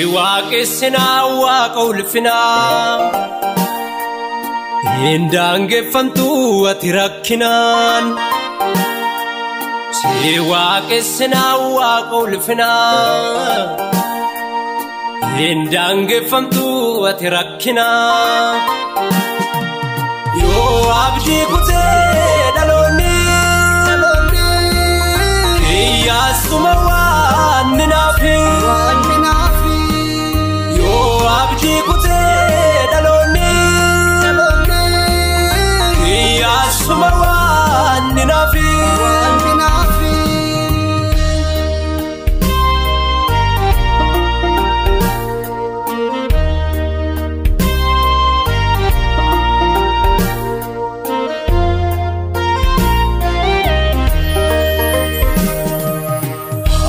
waaqessina waaqa ulfinaa hin daangeffamtu ati rakkinaan waaqessina waaqa ulfinaa hin daangeffamtu ati rakkinaan yoo abdii kutee dhaloonni iyyaasuma waan naafi abdii kutee dhaloonni iyyaasuma waan naafi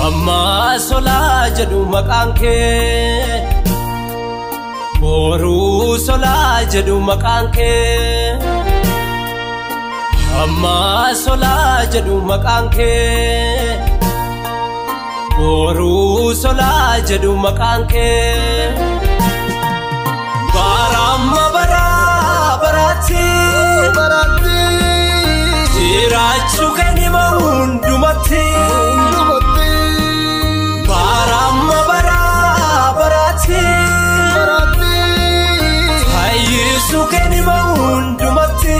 amma solaa jedhu maqaan kee boruu solaa jedhu maqaan kee amma solaa jedhu maqaan kee boruu solaa jedhu maqaan kee baramma baraatti jiraachuu kennima hundumatti baramma baraatti hayyisuu kennima hundumatti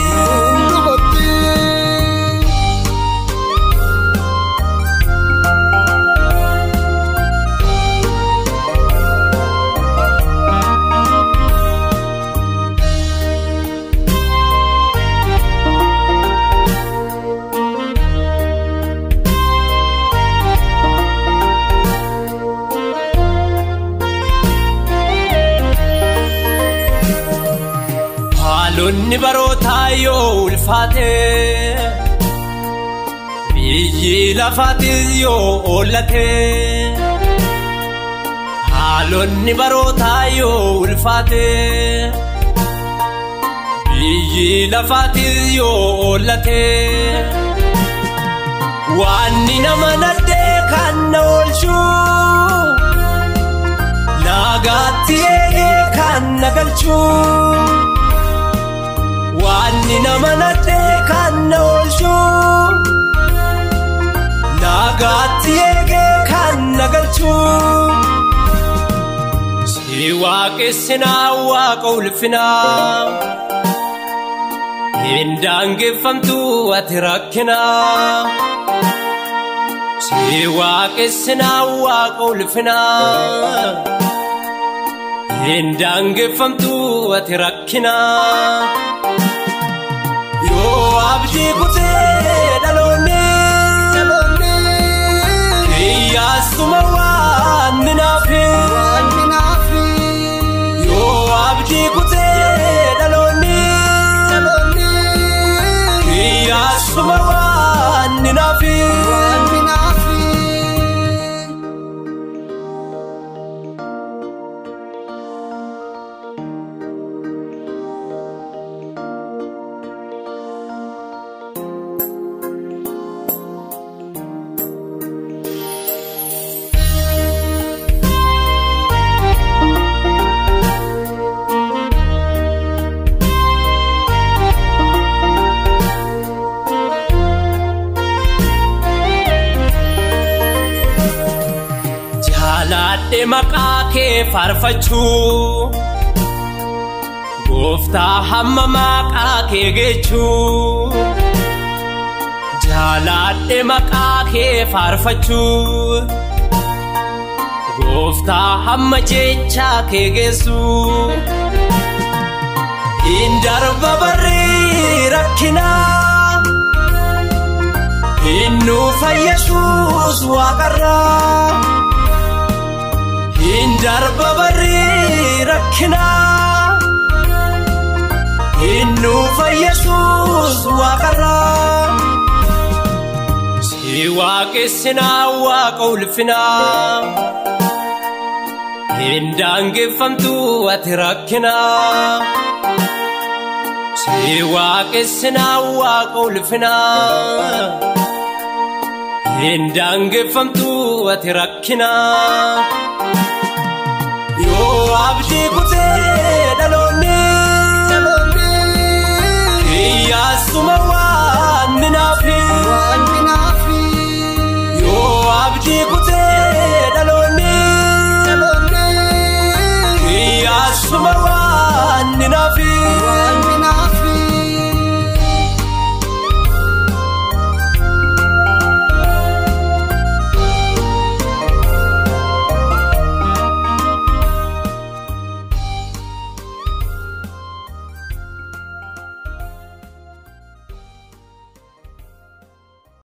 lonni barootaa yoo ulfaate biyyi lafaatis yoo oollate haalonni barootaa yoo ulfaate biyyi lafaatis yoo oollate waanni nama naddee kan na oolchuu naagaatti eegee kan na galchuu waanni nama naddee kan na oolchuu naagaatti eegee kan na galchuu si waaqessina waaqa ulfinaa hin daangeffamtu ati rakkinaa si waaqessina waaqa ulfinaa hin daangeffamtu ati rakkinaa yoo abdii kutee dhaloonni iyyaasuma waan naafi yoo abdii kutee dhaloonni iyyaasuma waan naafi jaaladhe maqaa kee faarfachuu gooftaa hamma maqaa kee geechuu jaaladhe maqaa kee faarfachuu gooftaa hamma jechaa kee geessuu hin darba barri rakkinaa hin nuufa Yesuus waaqarraa hin darba barri rakkinaa hin nuufa Yesuus waaqarraa si waaqessina waaqa ulfinaa hin daangeffamtu ati rakkinaa si waaqessina waaqa ulfinaa hin daangeffamtu ati rakkinaa abdi kute daloni ya suma wan minafi yo abdi kute daloni ya suma